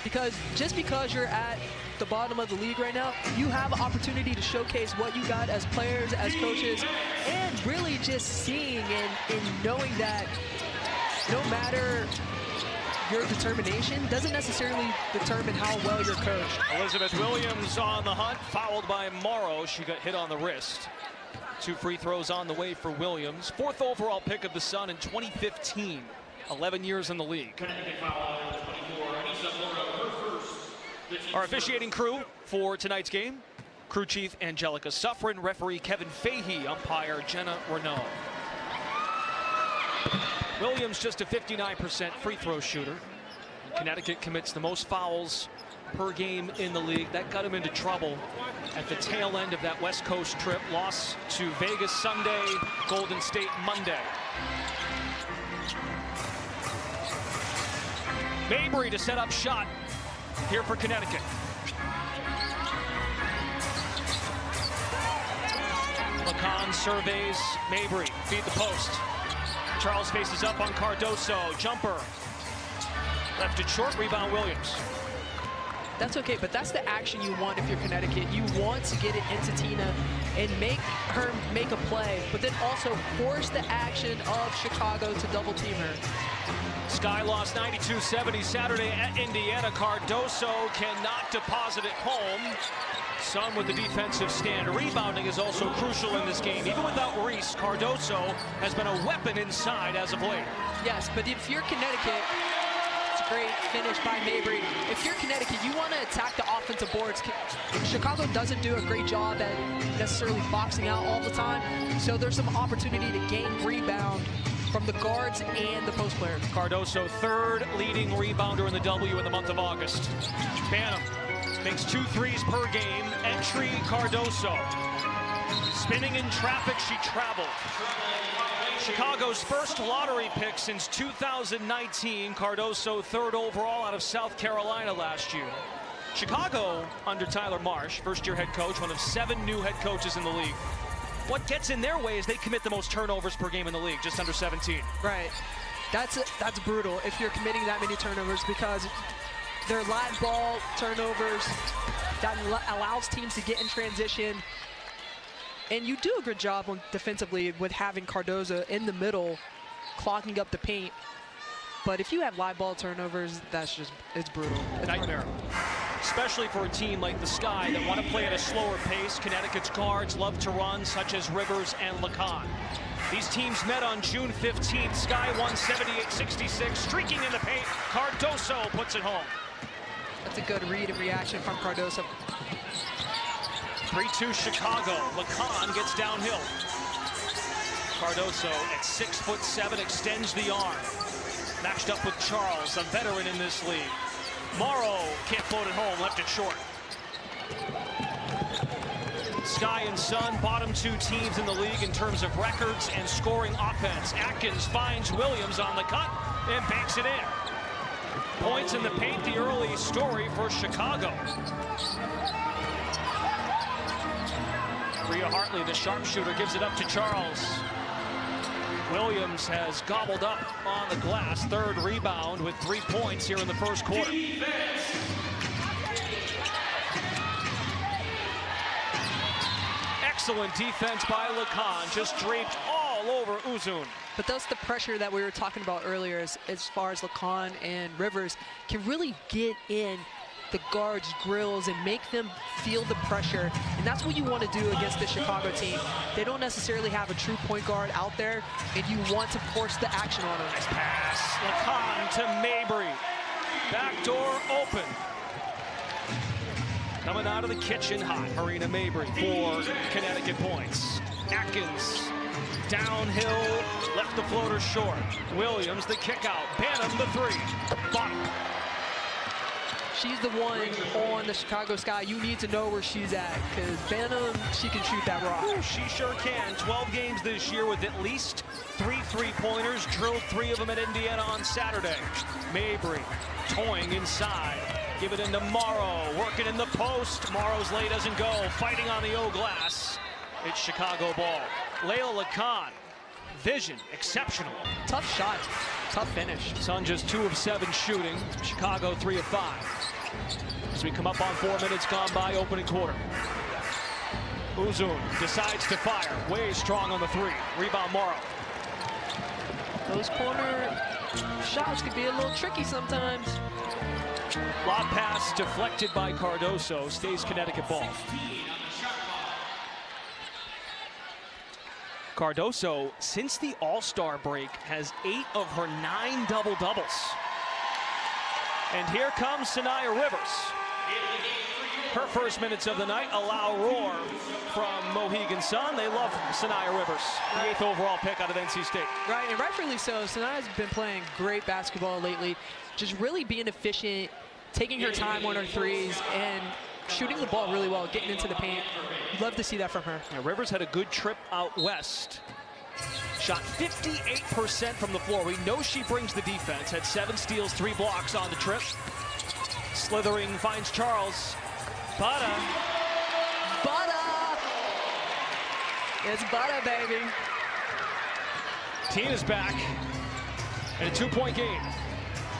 because just because you're at the bottom of the league right now, you have an opportunity to showcase what you got as players, as coaches, and really just seeing and knowing that no matter your determination doesn't necessarily determine how well you're coached. Elizabeth Williams on the hunt, fouled by Morrow. She got hit on the wrist. 2 free throws on the way for Williams. 4th overall pick of the Sun in 2015. 11 years in the league. Our officiating crew for tonight's game: crew chief Angelica Suffren, referee Kevin Fahey, umpire Jenna Renault. Williams just a 59% free throw shooter. Connecticut commits the most fouls per game in the league. That got him into trouble at the tail end of that West Coast trip. Loss to Vegas Sunday, Golden State Monday. Mabry to set up shot here for Connecticut. Lacan surveys Mabry, feed the post. Charles faces up on Cardoso, jumper. Left it short, rebound Williams. That's okay, but that's the action you want if you're Connecticut. You want to get it into Tina and make her make a play, but then also force the action of Chicago to double team her. Sky lost 92-70 Saturday at Indiana. Cardoso cannot deposit it home. Sun with the defensive stand. Rebounding is also crucial in this game. Even without Reese, Cardoso has been a weapon inside as of late. Yes, but if you're Connecticut, it's a great finish by Mabry. If you're Connecticut, you want to attack the offensive boards. Chicago doesn't do a great job at necessarily boxing out all the time, so there's some opportunity to gain rebound from the guards and the post player. Cardoso, 3rd leading rebounder in the W in the month of August. Banham makes 2 threes per game. Entry Cardoso. Spinning in traffic, she traveled. Chicago's first lottery pick since 2019. Cardoso 3rd overall out of South Carolina last year. Chicago under Tyler Marsh, first-year head coach, one of 7 new head coaches in the league. What gets in their way is they commit the most turnovers per game in the league, just under 17. Right. That's brutal if you're committing that many turnovers, because they're live ball turnovers that allows teams to get in transition. And you do a good job on defensively with having Cardoso in the middle, clogging up the paint. But if you have live ball turnovers, it's brutal. It's nightmare. Especially for a team like the Sky that want to play at a slower pace. Connecticut's guards love to run, such as Rivers and Lacan. These teams met on June 15th. Sky won 78-66, streaking in the paint. Cardoso puts it home. That's a good read and reaction from Cardoso. 3-2 Chicago. Lacan gets downhill. Cardoso at 6'7" extends the arm. Matched up with Charles, a veteran in this league. Morrow can't float it home, left it short. Sky and Sun, bottom 2 teams in the league in terms of records and scoring offense. Atkins finds Williams on the cut and banks it in. Points in the paint, the early story for Chicago. Rhea Hartley, the sharpshooter, gives it up to Charles. Williams has gobbled up on the glass. 3rd rebound with 3 points here in the first quarter. Excellent defense by Lacan, just draped all over Uzun. But that's the pressure that we were talking about earlier, as far as Lacan and Rivers can really get in the guards' grills and make them feel the pressure. And that's what you want to do against the Chicago team. They don't necessarily have a true point guard out there, and you want to force the action on them. Nice pass. Lacan to Mabry. Back door open. Coming out of the kitchen hot, Marina Mabry for Connecticut points. Atkins downhill, left the floater short. Williams the kick out. Banham the 3. Bottom. She's the one on the Chicago Sky. You need to know where she's at, because Banham, she can shoot that rock. Ooh, she sure can. 12 games this year with at least 3 3-pointers. Drilled 3 of them at Indiana on Saturday. Mabry toying inside. Give it into Morrow. Working in the post. Morrow's lay doesn't go. Fighting on the O glass. It's Chicago ball. Layla Lacan. Vision exceptional. Tough shot. Tough finish. Sun just 2 of 7 shooting. Chicago 3 of 5. As we come up on 4 minutes gone by opening quarter. Uzun decides to fire. Way strong on the three. Rebound Morrow. Those corner shots could be a little tricky sometimes. Lob pass deflected by Cardoso. Stays Connecticut ball. Cardoso, since the All-Star break, has 8 of her 9 double-doubles. And here comes Sanaya Rivers. Her first minutes of the night allow roar from Mohegan Sun. They love Sanaya Rivers, the 8th overall pick out of NC State. Right, and rightfully so. Sanaya's been playing great basketball lately, just really being efficient, taking her time on her threes, and shooting the ball really well, getting into the paint. Love to see that from her. Now, Rivers had a good trip out west. Shot 58% from the floor. We know she brings the defense. Had 7 steals, 3 blocks on the trip. Slithering finds Charles. Bada. Bada! It's Bada, baby. Tina's back. And a 2-point game.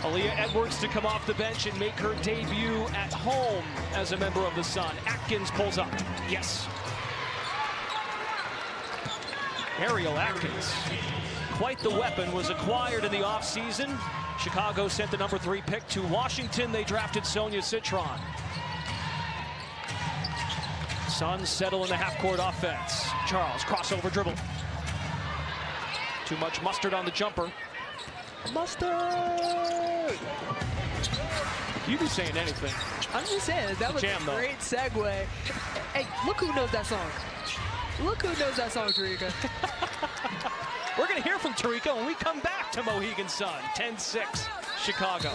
Aaliyah Edwards to come off the bench and make her debut at home as a member of the Sun. Atkins pulls up. Yes. Ariel Atkins, quite the weapon, was acquired in the offseason. Chicago sent the number 3 pick to Washington. They drafted Sonia Citron. Suns settle in the half-court offense. Charles, crossover dribble. Too much mustard on the jumper. Mustard! You be saying anything. I'm just saying, that was Jam, a great segue. Hey, look who knows that song. Look who knows that song, Tarika. We're going to hear from Tarika when we come back to Mohegan Sun. 10-6, Chicago.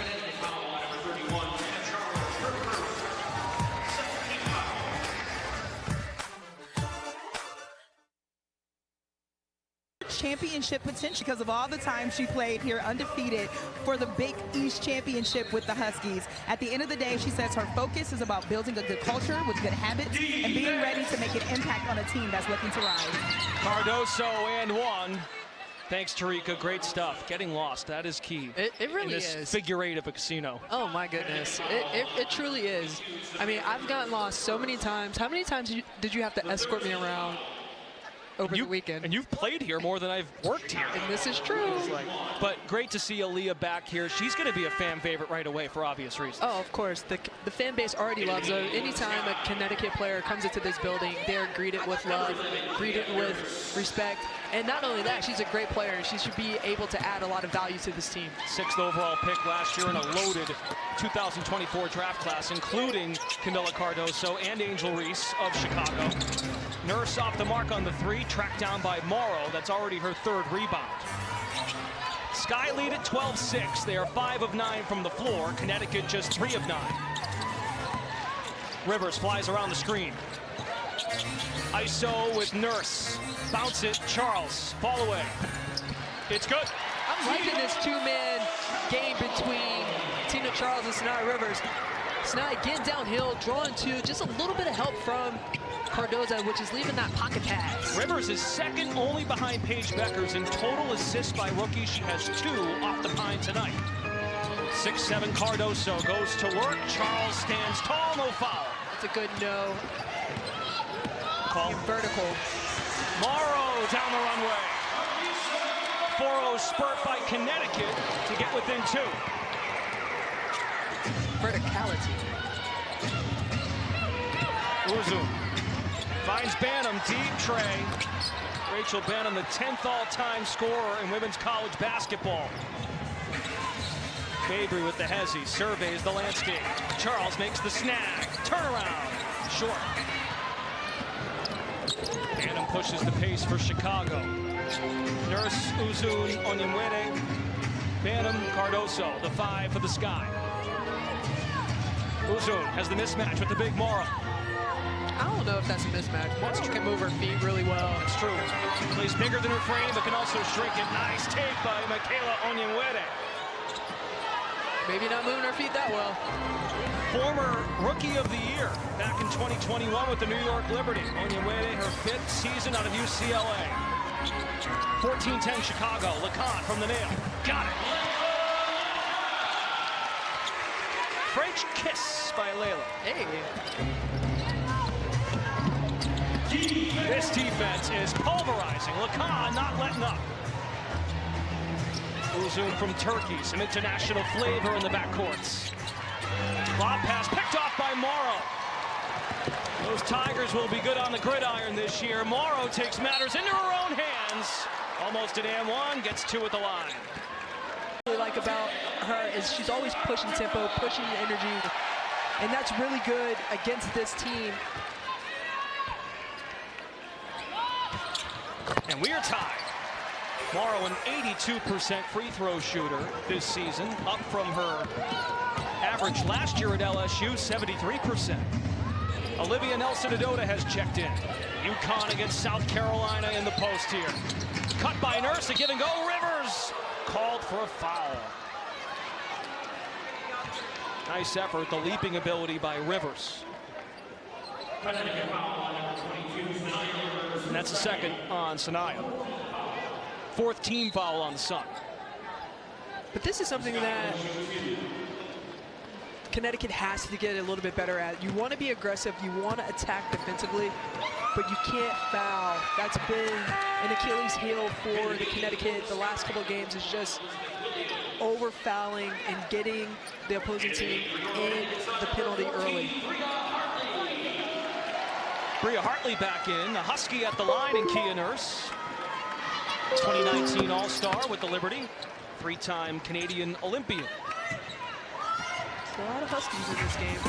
Championship potential because of all the time she played here undefeated for the Big East Championship with the Huskies. At the end of the day, she says her focus is about building a good culture with good habits and being ready to make an impact on a team that's looking to rise. Cardoso and 1. Thanks, Tarika. Great stuff. Getting lost, that is key. It really in this is. Figure 8 of a casino. Oh, my goodness. It truly is. I mean, I've gotten lost so many times. How many times did you have to escort me around over the weekend? And you've played here more than I've worked here. And this is true. But great to see Aaliyah back here. She's going to be a fan favorite right away for obvious reasons. Oh, of course. The fan base already loves her. Anytime a Connecticut player comes into this building, they're greeted with love, greeted with respect. And not only that, she's a great player, and she should be able to add a lot of value to this team. 6th overall pick last year in a loaded 2024 draft class, including Camila Cardoso and Angel Reese of Chicago. Nurse off the mark on the 3, tracked down by Morrow. That's already her 3rd rebound. Sky lead at 12-6. They are 5 of 9 from the floor. Connecticut just 3 of 9. Rivers flies around the screen. ISO with Nurse. Bounce it, Charles. Fall away. It's good. I'm liking this 2-man game between Tina Charles and Sanaya Rivers. Sanaya getting downhill, drawing 2, just a little bit of help from Cardoso, which is leaving that pocket pass. Rivers is second only behind Paige Beckers in total assists by rookies. She has 2 off the pine tonight. 6'7" Cardoso goes to work. Charles stands tall, no foul. That's a good no. Call. Vertical. Morrow down the runway. 4-0 spurt by Connecticut to get within 2. Verticality. Uzun finds Banham, deep tray. Rachel Banham, the 10th all-time scorer in women's college basketball. Mabry with the hezzy, surveys the landscape. Charles makes the snag, turnaround, short. Banham pushes the pace for Chicago. Nurse, Uzun, Onyemwere, Banham, Cardoso, the 5 for the Sky. Uzun has the mismatch with the big Morrow. I don't know if that's a mismatch. Morrow can move her feet really well. That's true. Plays bigger than her frame, but can also shrink it. Nice take by Michaela Onyemwere. Maybe not moving her feet that well. Former Rookie of the Year back in 2021 with the New York Liberty. Onyemwere, her 5th season out of UCLA. 14-10 Chicago. Lacan from the nail. Got it. French kiss by Layla. Hey. This defense is pulverizing. Lacan not letting up. Uzun from Turkey, some international flavor in the backcourts. Lob pass picked off by Morrow. Those Tigers will be good on the gridiron this year. Morrow takes matters into her own hands. Almost an and one, gets two at the line. What I like about her is she's always pushing tempo, pushing energy, and that's really good against this team. And we are tied. Morrow, an 82% free throw shooter this season, up from her average last year at LSU, 73%. Olivia Nelson-Ododa has checked in. UConn against South Carolina in the post here. Cut by Nurse, a give and go. Rivers called for a foul. Nice effort, the leaping ability by Rivers. And that's the second on Sanaya. Fourth team foul on the Sun. But this is something that Connecticut has to get a little bit better at. You want to be aggressive, you want to attack defensively, but you can't foul. That's been an Achilles heel for the Connecticut the last couple of games, is just over fouling and getting the opposing team in the penalty early. Bria Hartley back in, a Husky at the line, and Kia Nurse. 2019 All-Star with the Liberty, three-time Canadian Olympian. A lot of Huskies in this game.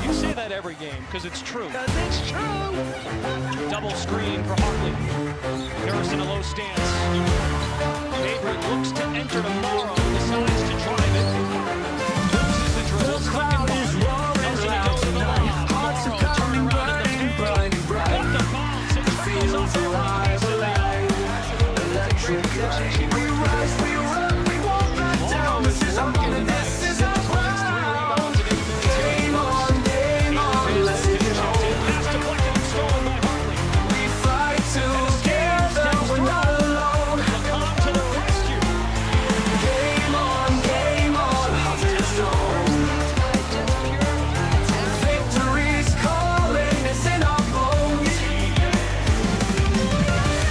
You say that every game, because it's true. Because it's true! Double screen for Hartley. Nurse in a low stance. Favorite looks to enter tomorrow, decides to drive it. Loses the dribble, stuck in behind. Nelson goes to the line. Morrow turn around in the paint. Got the bounce, and trickles off the right. We rise, we run, we won't back down. This is our moment, this is our ground. Game on, let's get it on. We fight together, we're not alone. Game on, heart is stone. Victory's calling, it's in our bones.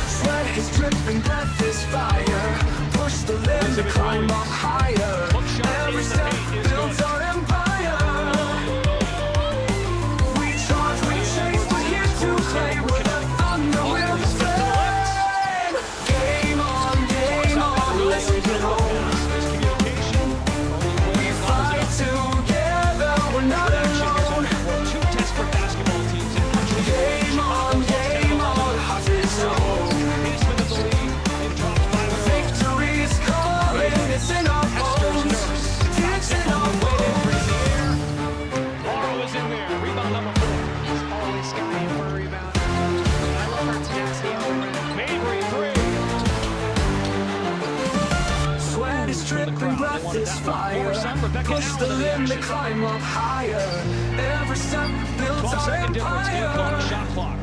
Sweat is dripping, breath is fire. Push the limit, climb up higher. Every step builds our empire. We charge, we chase, we're here to play. We're the thunder, we're the flame. Game on, let's get it on. We fight together, we're not alone. Two desperate basketball teams in Game on, heart is stone. Victory's calling, it's in our bones. It's in our bones. Morrow is in there. Rebound number 4. He's always scouting for a rebound. I love her tenacity on the rim. Mabry 3. Sweat is dripping, breath is fire. Push the limit, climb up higher. Every step builds our 12-second difference, game clock, empire. shot clock.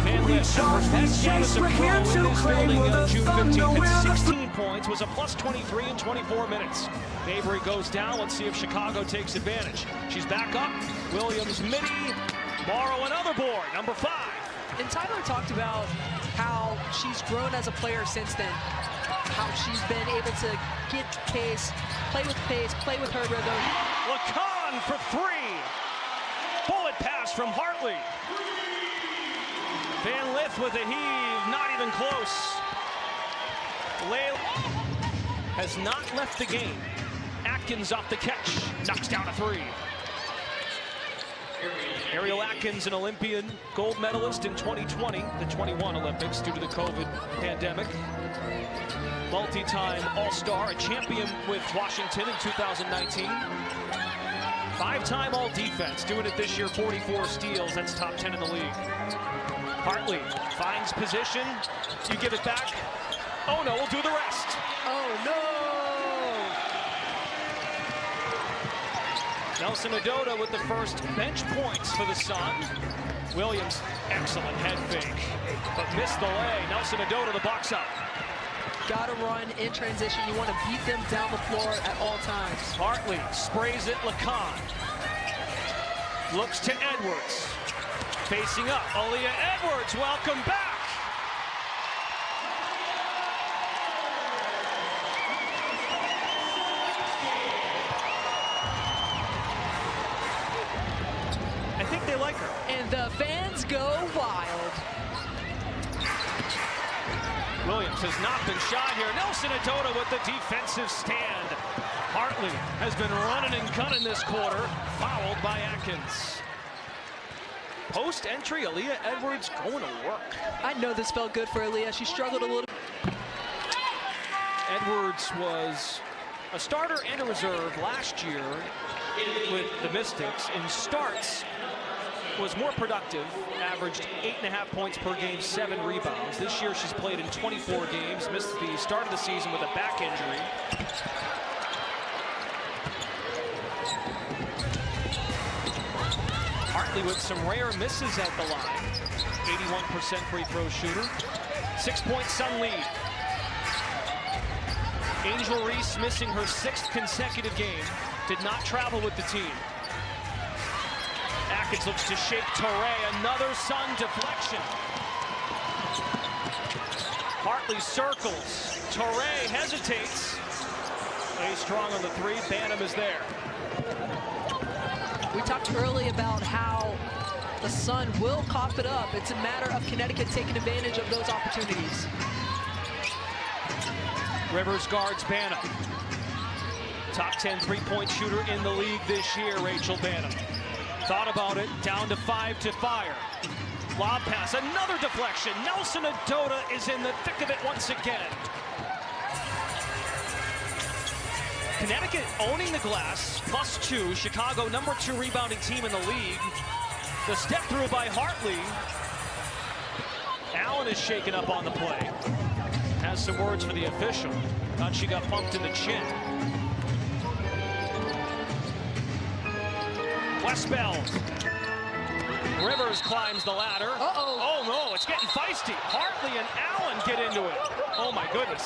Van Lift, charge, we best game as chase, a we're pro here in to this claim. building We're the June thunder, 15th. we're At the 16 points, was a plus 23 in 24 minutes. Mabry goes down. Let's see if Chicago takes advantage. She's back up. Williams, midi. Morrow, another board, number 5. And Tyler talked about how she's grown as a player since then. How she's been able to get pace, play with her rhythm. Lacan for 3. Bullet pass from Hartley. Van Lith with a heave, not even close. Layla has not left the game. Atkins off the catch, knocks down a 3. Ariel Atkins, an Olympian gold medalist in 2020, the 21 Olympics due to the COVID pandemic. Multi-time All-Star, a champion with Washington in 2019. 5-time All-Defense, doing it this year, 44 steals, that's top 10 in the league. Hartley finds position, you give it back. Oh no, we'll do the rest. Oh no! Nelson-Ododa with the first bench points for the Sun. Williams, excellent head fake, but missed the lay. Nelson-Ododa, the box up. Gotta run in transition. You want to beat them down the floor at all times. Hartley sprays it, Lacan. Looks to Edwards. Facing up, Aaliyah Edwards, welcome back. I think they like her. And the fans go wild. Williams has not been shy here. Nelson Adota with the defensive stand. Hartley has been running and gunning this quarter, fouled by Atkins. Post entry, Aaliyah Edwards going to work. I know this felt good for Aaliyah. She struggled a little. Edwards was a starter and a reserve last year with the Mystics. In starts, was more productive, averaged 8.5 points per game, 7 rebounds. This year she's played in 24 games, missed the start of the season with a back injury. Hartley with some rare misses at the line. 81% free throw shooter. 6-point Sun lead. Angel Reese missing her 6th consecutive game. Did not travel with the team. Atkins looks to shake Torrey. Another Sun deflection. Hartley circles. Torrey hesitates. Plays strong on the 3. Banham is there. We talked early about how the Sun will cough it up. It's a matter of Connecticut taking advantage of those opportunities. Rivers guards Banham. Top 10 three-point shooter in the league this year, Rachel Banham. Thought about it, down to 5 to fire. Lob pass, another deflection. Nelson Adota is in the thick of it once again. Connecticut owning the glass, +2. Chicago, number 2 rebounding team in the league. The step through by Hartley. Allen is shaken up on the play. Has some words for the official. Thought she got bumped in the chin. Westbeld. Rivers climbs the ladder. Uh-oh. Oh no, it's getting feisty. Hartley and Allen get into it. Oh my goodness.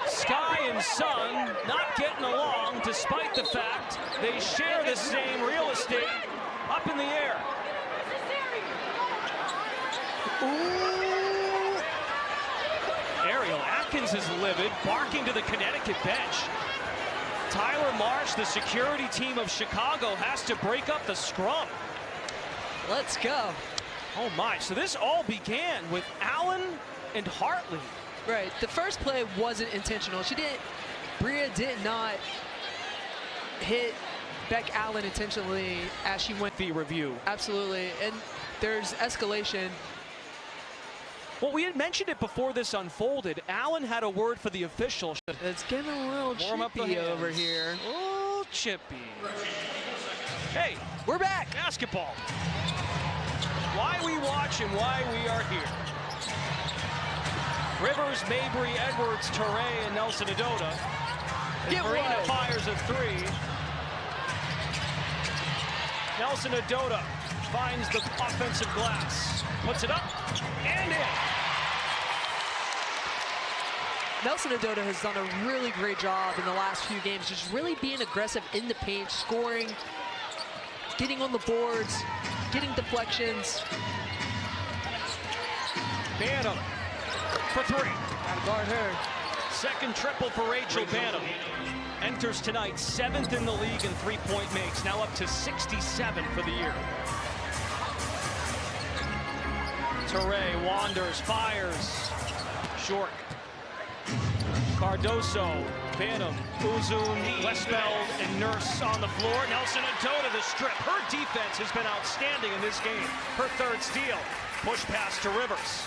Sky and Sun not getting along despite the fact they share the same real estate up in the air. Ooh. Ariel Atkins is livid, barking to the Connecticut bench. Tyler Marsh, the security team of Chicago, has to break up the scrum. Let's go. Oh my, so this all began with Allen and Hartley. Right, the first play wasn't intentional. Bria did not hit Beck Allen intentionally as she went. The review. Absolutely, and there's escalation. Well, we had mentioned it before this unfolded. Allen had a word for the official. It's getting a little Warm up the chippy hands. over here. Oh, chippy. Hey, We're back. basketball. Why we watch and why we are here. Rivers, Mabry, Edwards, Torrey, and Nelson Adota. And Get Marina one. fires a 3. Nelson Adota finds the offensive glass. Puts it up and in. Nelson Adota has done a really great job in the last few games, just really being aggressive in the paint, scoring, getting on the boards, getting deflections. Banham for 3. Gotta guard her. Second triple for Rachel Banham. Enters tonight 7th in the league in 3-point makes, now up to 67 for the year. Torrey wanders, fires, short. Cardoso, Banham, Uzun, Westbeld, and Nurse on the floor. Nelson Adota the strip. Her defense has been outstanding in this game. Her 3rd steal. Push pass to Rivers.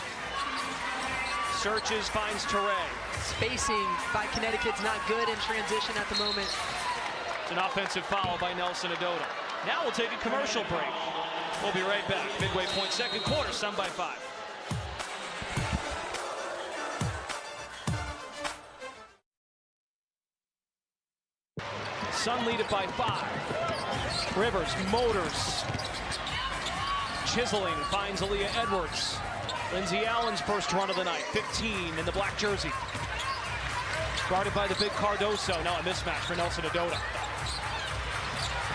Searches, finds Torrey. Spacing by Connecticut's not good in transition at the moment. It's an offensive foul by Nelson Adota. Now we'll take a commercial break. We'll be right back. Midway point, 2nd quarter, Sun by 5. Sun lead it by 5. Rivers motors. Chiseling finds Aaliyah Edwards. Lindsay Allen's first run of the night, 15 in the black jersey. Guarded by the big Cardoso. Now a mismatch for Nelson Adota.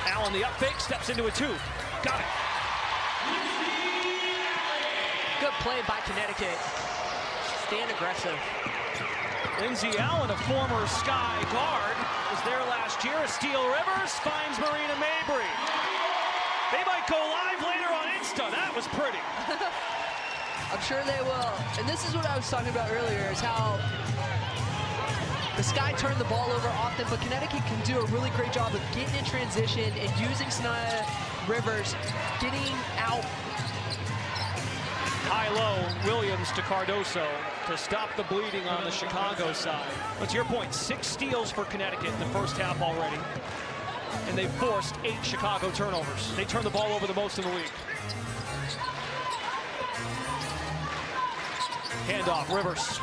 Allen, the up fake, steps into a 2. Got it. Good play by Connecticut. Stand aggressive. Lindsay Allen, a former Sky guard, was there last year. A steal. Rivers finds Marina Mabry. They might go live later on Insta. That was pretty. I'm sure they will. And this is what I was talking about earlier, is how the Sky turned the ball over often, but Connecticut can do a really great job of getting in transition and using Sanaya Rivers, getting out. High-low, Williams to Cardoso to stop the bleeding on the Chicago side. What's your point? 6 steals for Connecticut in the first half already. And they forced 8 Chicago turnovers. They turned the ball over the most in the league. Handoff, Rivers.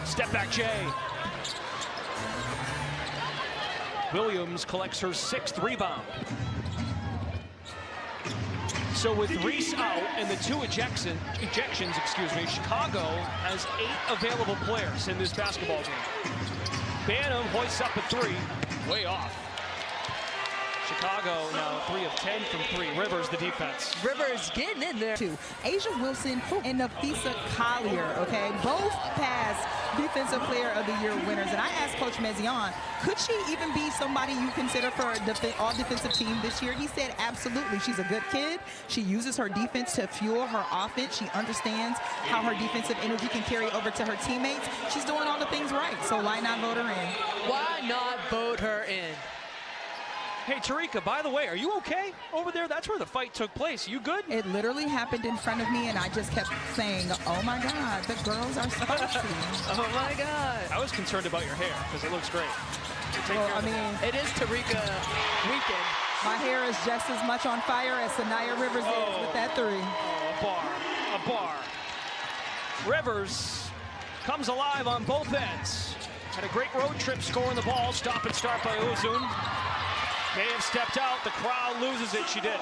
Step back, Jay. Williams collects her 6th rebound. So with Reese out and the 2 ejections, Chicago has 8 available players in this basketball game. Banham hoists up a 3, way off. Chicago now 3 of 10 from 3. Rivers, the defense. Rivers getting in there. Asia Wilson and Nafisa Collier, okay, both past Defensive Player of the Year winners. And I asked Coach Mezion, could she even be somebody you consider for all defensive team this year? He said absolutely. She's a good kid. She uses her defense to fuel her offense. She understands how her defensive energy can carry over to her teammates. She's doing all the things right, so why not vote her in? Why not vote her in? Hey, Tarika, by the way, are you okay over there? That's where the fight took place. You good? It literally happened in front of me, and I just kept saying, oh my God, the girls are spicy. Oh my God. I was concerned about your hair because it looks great. Well, I mean, it is Tarika weekend. My hair is just as much on fire as Sanaya Rivers is with that 3. Oh, a bar. Rivers comes alive on both ends. Had a great road trip scoring the ball. Stop and start by Ozun. May have stepped out. The crowd loses it. She did.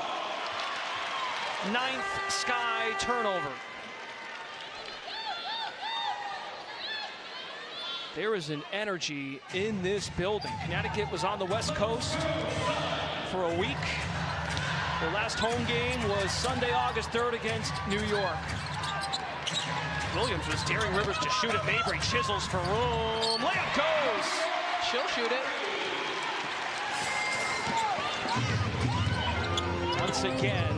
9th Sky turnover. There is an energy in this building. Connecticut was on the West Coast for a week. Their last home game was Sunday, August 3rd against New York. Williams was daring Rivers to shoot at Mabry. Chisels for room. Layup goes. She'll shoot it. Once again,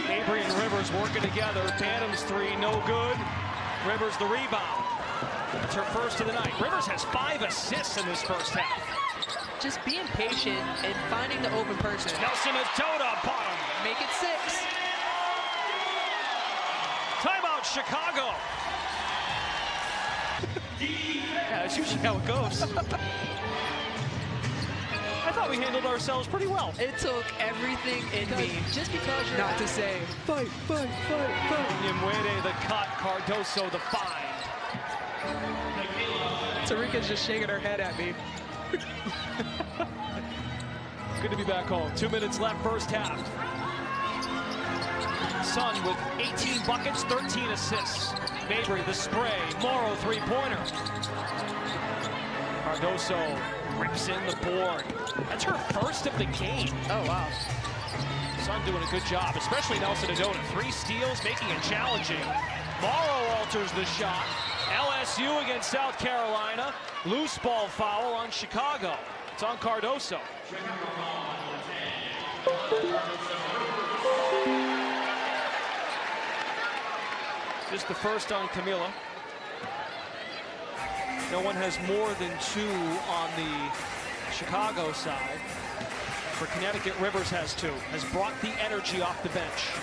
Mabry and Rivers working together. Banham's 3, no good. Rivers the rebound. It's her first of the night. Rivers has 5 assists in this first half. Just being patient and finding the open person. Nelson Adota, bottom. Make it 6. Timeout, Chicago. Yeah, that's usually how it goes. I thought we handled ourselves pretty well. It took everything in me just because you're not to say, fight, fight, fight, fight. Nimwede the cut, Cardoso the find. Tarika's just shaking her head at me. Good to be back home. 2 minutes left, first half. Sun with 18 buckets, 13 assists. Mabry the spray, Morrow 3-pointer. Cardoso rips in the board. That's her first of the game. Oh, wow. Sun doing a good job, especially Nelson Adota. 3 steals, making it challenging. Morrow alters the shot. LSU against South Carolina. Loose ball foul on Chicago. It's on Cardoso. Just the first on Camila. No one has more than 2 on the Chicago side. For Connecticut, Rivers has 2. Has brought the energy off the bench.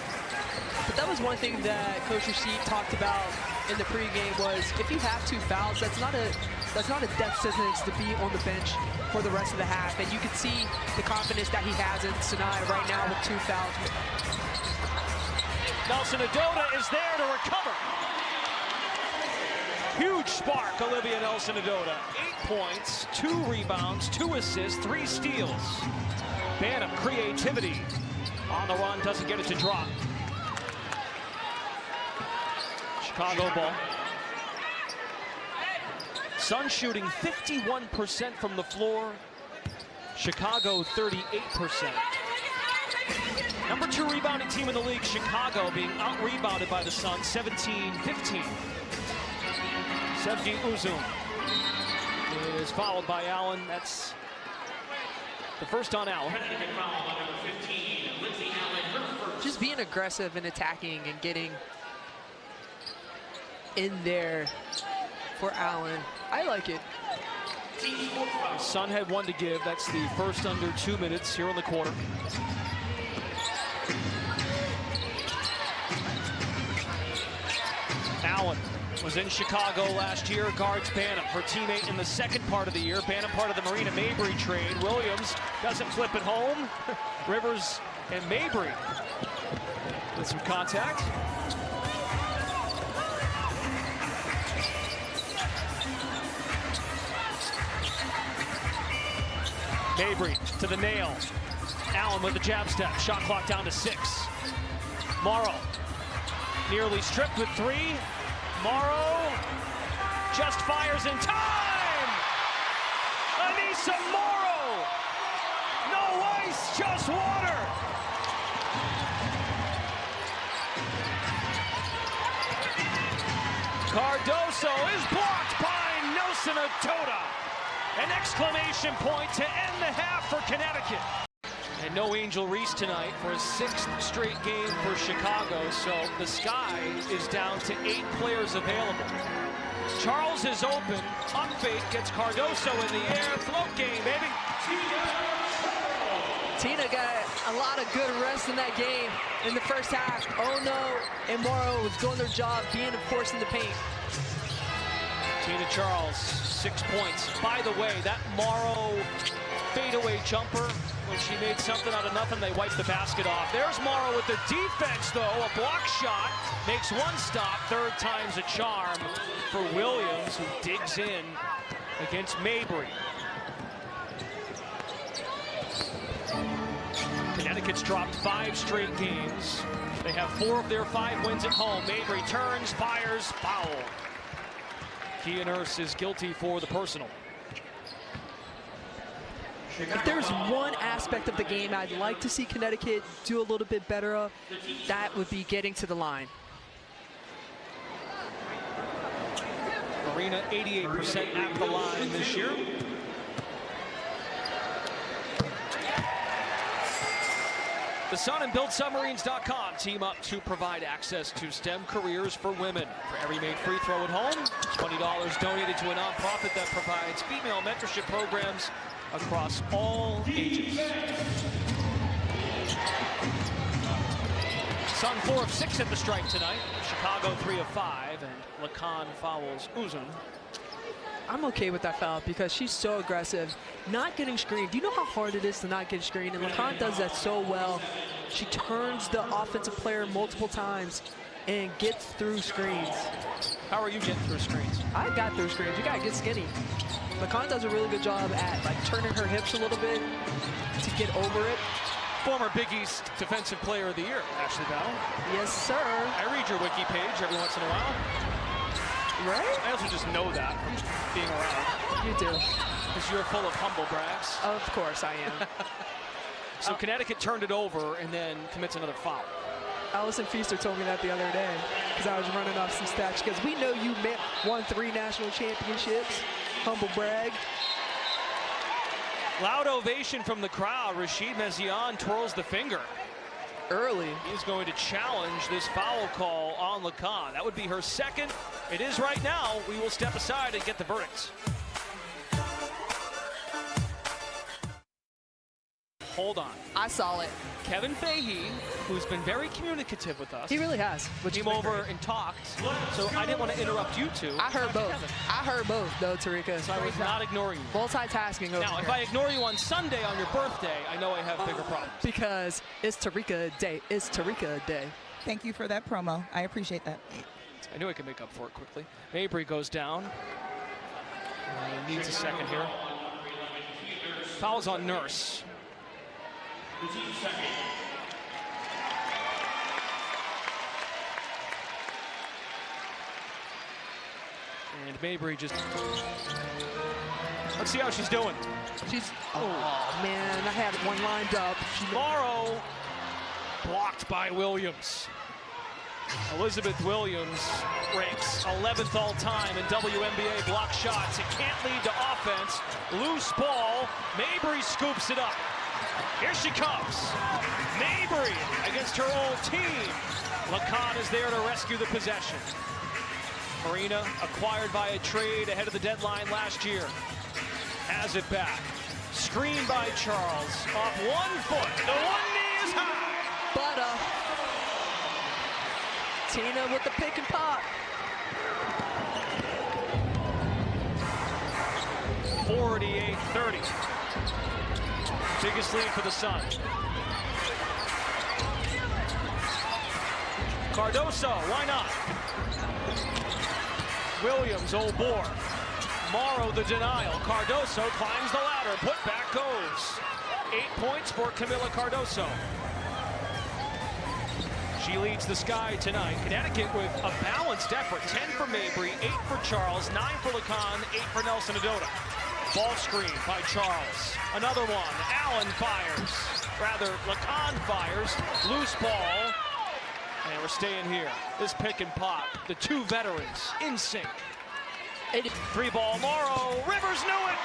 But that was one thing that Coach Reese talked about in the pregame was if you have 2 fouls, that's not a death sentence to be on the bench for the rest of the half. And you can see the confidence that he has in Sanaya right now with 2 fouls. Nelson Adota is there to recover. Huge spark, Olivia Nelson Adota. 8 points, 2 rebounds, 2 assists, 3 steals. Banham, creativity. On the run, doesn't get it to drop. Chicago ball. Sun shooting 51% from the floor. Chicago 38%. Number 2 rebounding team in the league, Chicago, being out-rebounded by the Sun, 17-15. Sevgi Uzun is followed by Allen. That's the first on Allen. Just being aggressive and attacking and getting in there for Allen. I like it. The Sun had 1 to give. That's the first under 2 minutes here in the quarter. Allen was in Chicago last year, guards Banham, her teammate in the second part of the year. Banham part of the Marina Mabry trade. Williams doesn't flip it home. Rivers and Mabry with some contact. Mabry to the nail. Allen with the jab step. Shot clock down to 6. Morrow nearly stripped with 3. Morrow just fires in time. Anissa Morrow. No ice, just water. Cardoso is blocked by Nelson Atoda. An exclamation point to end the half for Connecticut. And no Angel Reese tonight for his 6th straight game for Chicago, so the Sky is down to 8 players available. Charles is open, up fake, gets Cardoso in the air, float game, baby. Tina got a lot of good rest in that game in the first half. Oh no, and Morrow was doing their job, being a force in the paint. Tina Charles, 6 points. By the way, that Morrow fadeaway jumper, when she made something out of nothing, they wiped the basket off. There's Morrow with the defense, though. A block shot, makes 1 stop, 3rd time's a charm for Williams, who digs in against Mabry. Connecticut's dropped 5 straight games. They have 4 of their 5 wins at home. Mabry turns, fires, foul. Kia Nurse is guilty for the personal. If there's one aspect of the game I'd like to see Connecticut do a little bit better of, that would be getting to the line. Marina 88% at the line this year. The Sun and BuildSubmarines.com team up to provide access to STEM careers for women. For every made free throw at home, $20 donated to a nonprofit that provides female mentorship programs across all ages. Sun 4 of 6 at the stripe tonight. Chicago 3 of 5, and Lacan fouls Uzun. I'm okay with that foul because she's so aggressive, not getting screened. Do you know how hard it is to not get screened? And Lacan does that so well. She turns the offensive player multiple times and gets through screens. How are you getting through screens? I got through screens. You gotta get skinny. Lacan does a really good job at turning her hips a little bit to get over it. Former Big East Defensive Player of the Year, Ashley Bell. Yes, sir. I read your wiki page every once in a while. Right? I also just know that from being around. You do. Because you're full of humble brags. Of course I am. So Connecticut turned it over and then commits another foul. Allison Feaster told me that the other day because I was running off some stats. Because we know you won 3 national championships. Humble brag. Loud ovation from the crowd. Rashid Mezian twirls the finger. Early. He's going to challenge this foul call on Lacan. That would be her 2nd. It is right now. We will step aside and get the verdicts. Hold on. I saw it. Kevin Fahey, who's been very communicative with us. He really has. Came over and talked, so I didn't want to interrupt you two. I heard both. Kevin. I heard both, though, Tarika. So I was not ignoring you. Multitasking over Now, if here. I ignore you on Sunday on your birthday, I know I have bigger problems. Because it's Tarika Day. It's Tarika Day. Thank you for that promo. I appreciate that. I knew I could make up for it quickly. Mabry goes down. Needs a second here. Fouls on Nurse. And Mabry just... Let's see how she's doing. She's, oh man, I had one lined up. Morrow blocked by Williams. Elizabeth Williams ranks 11th all time in WNBA block shots. It can't lead to offense. Loose ball. Mabry scoops it up. Here she comes. Mabry against her old team. Lacan is there to rescue the possession. Marina acquired by a trade ahead of the deadline last year. Has it back. Screen by Charles. Off 1 foot. The one knee is high. Butter. Tina with the pick and pop. 48-30. Biggest lead for the Suns. Cardoso, why not? Williams, old bore. Morrow, the denial. Cardoso climbs the ladder. Put back goes. 8 points for Camila Cardoso. She leads the Sky tonight. Connecticut with a balanced effort. 10 for Mabry, 8 for Charles, 9 for Lacan, 8 for Nelson Adota. Ball screen by Charles. Another one. Allen fires. Rather, Lacan fires. Loose ball. And we're staying here. This pick and pop. The two veterans in sync. 3 ball, Morrow. Rivers knew it.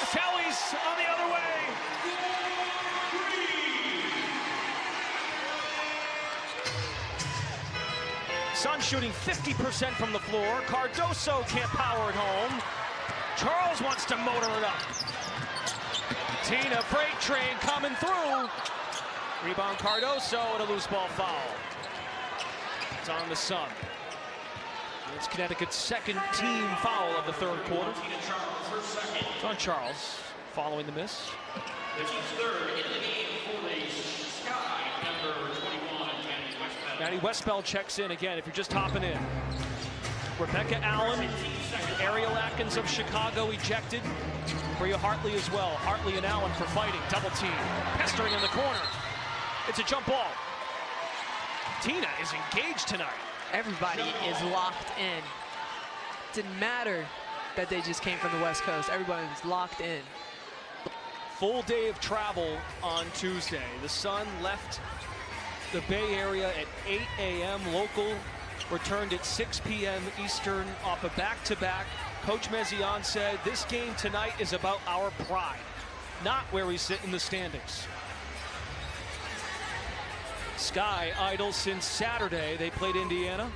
Kelly's on the other way. Suns shooting 50% from the floor. Cardoso can't power it home. Charles wants to motor it up. Tina, freight train coming through. Rebound Cardoso and a loose ball foul. It's on the Sun. It's Connecticut's second team foul of the third quarter. It's on Charles, following the miss. Maddie Westbell checks in again if you're just hopping in. Rebecca Allen and Ariel Atkins of Chicago ejected. Bria Hartley as well. Hartley and Allen for fighting. Double team. Pestering in the corner. It's a jump ball. Tina is engaged tonight. Everybody is locked in. Didn't matter that they just came from the West Coast. Everybody's locked in. Full day of travel on Tuesday. The Sun left the Bay Area at 8 a.m. local, returned at 6 p.m. Eastern off a back-to-back. Coach Mezian said, this game tonight is about our pride, not where we sit in the standings. Sky idle since Saturday. They played Indiana.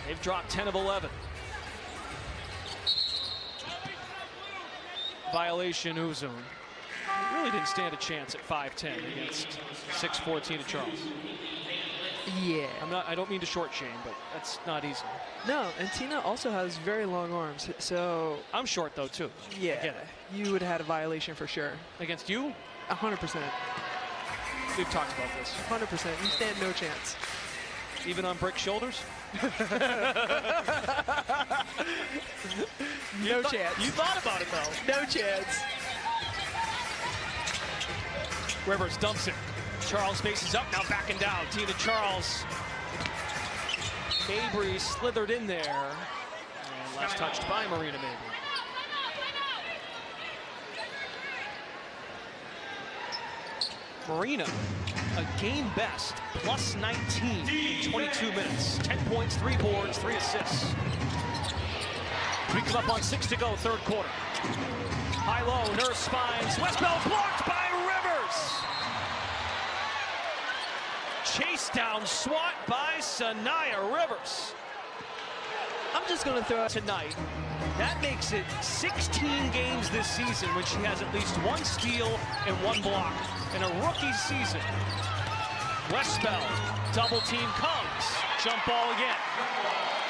They've dropped 10 of 11. Violation Uzun. Really didn't stand a chance at 5'10" against 6'14" of Charles. Yeah. I don't mean to short shame, but that's not easy. No, and Tina also has very long arms, so... I'm short though too. Yeah, I get it. You would have had a violation for sure. Against you? 100%. We've talked about this. 100%. You stand no chance. Even on brick shoulders? No chance. You thought about it though. No chance. Rivers dumps it. Charles faces up, now backing down. Tina Charles. Mabry slithered in there. And last touched by Marina Mabry. Marina, a game best, plus 19 in 22 minutes. 10 points, 3 boards, 3 assists. We come up on 6 to go, third quarter. High-low, Nurse finds Westbell, blocked by Rivers. Chase down, swat by Sanaya Rivers. I'm just going to throw it tonight. That makes it 16 games this season when she has at least 1 steal and 1 block in a rookie season. Westbell, double team comes, jump ball again.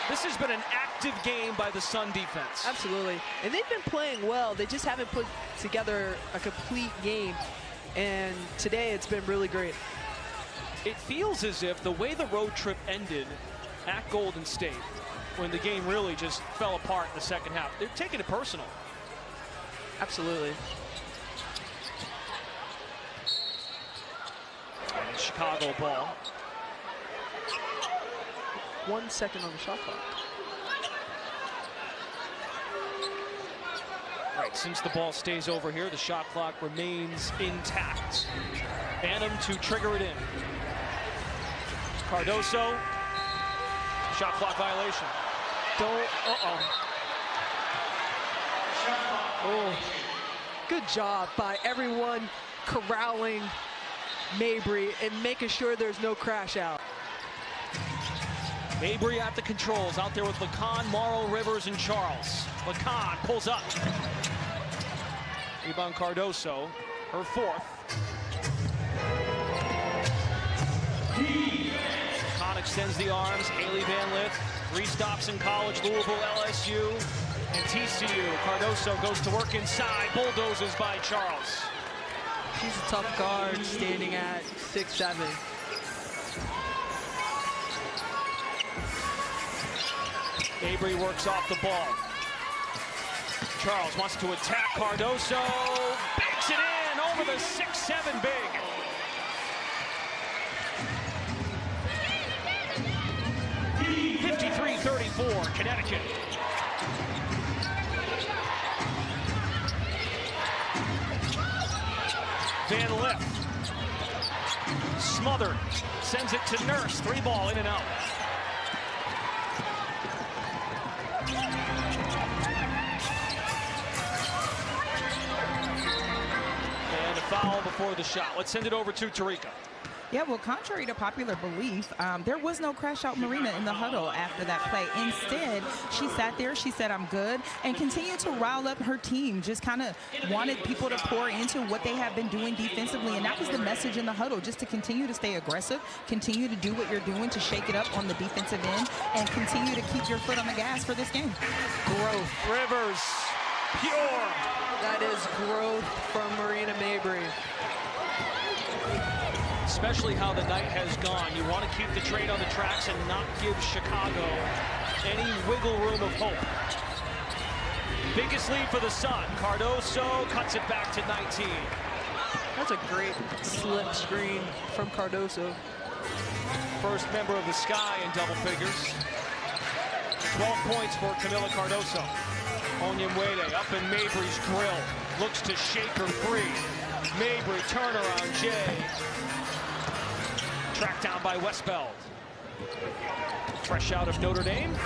This has been an active game by the Sun defense. Absolutely, and they've been playing well. They just haven't put together a complete game, and today it's been really great. It feels as if the way the road trip ended at Golden State, when the game really just fell apart in the second half, they're taking it personal. Absolutely. And Chicago ball. 1 second on the shot clock. Right, since the ball stays over here, the shot clock remains intact. Banham to trigger it in. Cardoso, shot clock violation. Oh, good job by everyone corralling Mabry and making sure there's no crash out. Mabry at the controls, out there with Lacan, Morrow, Rivers, and Charles. Lacan pulls up. Rebound Cardoso, her fourth. Lacan extends the arms, Haley Van Lith, Reese stops in college, Louisville, LSU, and TCU. Cardoso goes to work inside, bulldozes by Charles. She's a tough guard, standing at 6'7". Mabry works off the ball. Charles wants to attack Cardoso, banks it in over the 6'7" big. (53-34) Connecticut. Van Lith, smothered, sends it to Nurse, 3-ball in and out. And a foul before the shot. Let's send it over to Tarika. Yeah, well, contrary to popular belief, there was no crash out Marina in the huddle after that play. Instead, she sat there, she said, I'm good, and continued to rile up her team. Just kind of wanted people to pour into what they have been doing defensively, and that was the message in the huddle, just to continue to stay aggressive, continue to do what you're doing to shake it up on the defensive end, and continue to keep your foot on the gas for this game. Growth. Rivers, pure. That is growth from Marina Mabry. Especially how the night has gone. You want to keep the train on the tracks and not give Chicago any wiggle room of hope. Biggest lead for the Sun. Cardoso cuts it back to 19. That's a great slip screen from Cardoso. First member of the Sky in double figures. 12 points for Camila Cardoso. Onyemwede up in Mabry's grill. Looks to shake her free. Mabry, turner on Jay. Tracked down by Westbeld. Fresh out of Notre Dame.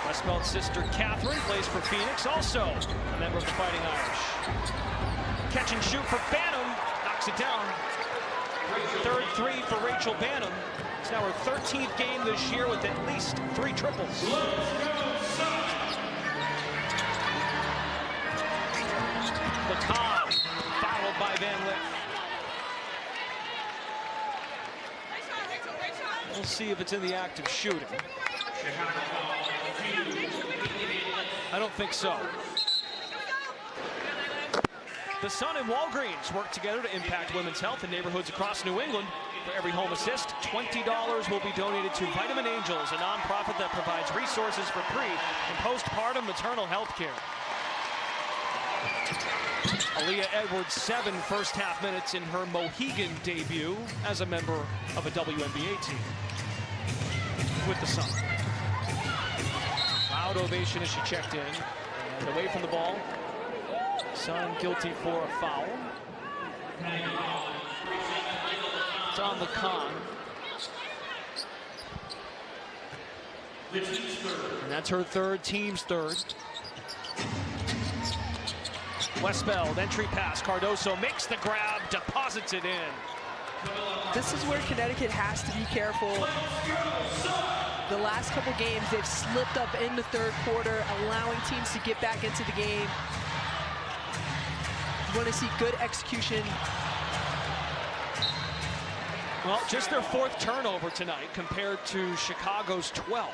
Westbeld's sister Catherine plays for Phoenix, also a member of the Fighting Irish. Catch and shoot for Banham, knocks it down. Third three for Rachel Banham. It's now her 13th game this year with at least 3 triples. Lacan, followed by Van Lith. We'll see if it's in the act of shooting. I don't think so. The Sun and Walgreens work together to impact women's health in neighborhoods across New England. For every home assist, $20 will be donated to Vitamin Angels, a nonprofit that provides resources for pre- and postpartum maternal health care. Aaliyah Edwards, 7 first-half minutes in her Mohegan debut as a member of a WNBA team with the Sun. Loud ovation as she checked in. And away from the ball. Sun guilty for a foul. It's on Lacan. And that's her third, team's third. Westbeld, entry pass. Cardoso makes the grab, deposits it in. This is where Connecticut has to be careful. The last couple games, they've slipped up in the third quarter, allowing teams to get back into the game. You want to see good execution. Well, just their 4th turnover tonight compared to Chicago's 12th.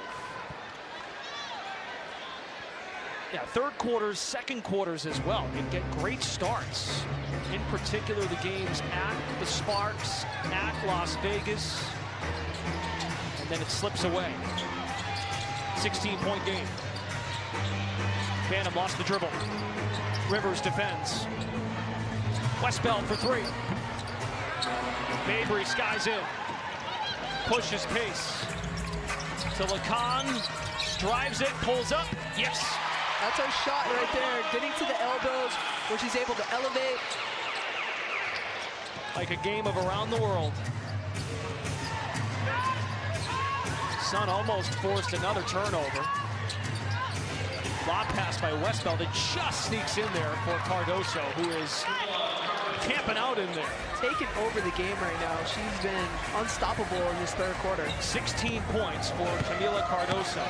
Yeah, third quarters, second quarters as well. They get great starts. In particular, the games at the Sparks, at Las Vegas, and then it slips away. 16-point game. Banham lost the dribble. Rivers defends. Westbeld for 3. Mabry skies in. Pushes pace. To Lacan. Drives it, pulls up. Yes. That's her shot right there, getting to the elbows where she's able to elevate. Like a game of around the world. Sun almost forced another turnover. Lob pass by Westbeld. It just sneaks in there for Cardoso, who is camping out in there. Taking over the game right now. She's been unstoppable in this third quarter. 16 points for Camila Cardoso.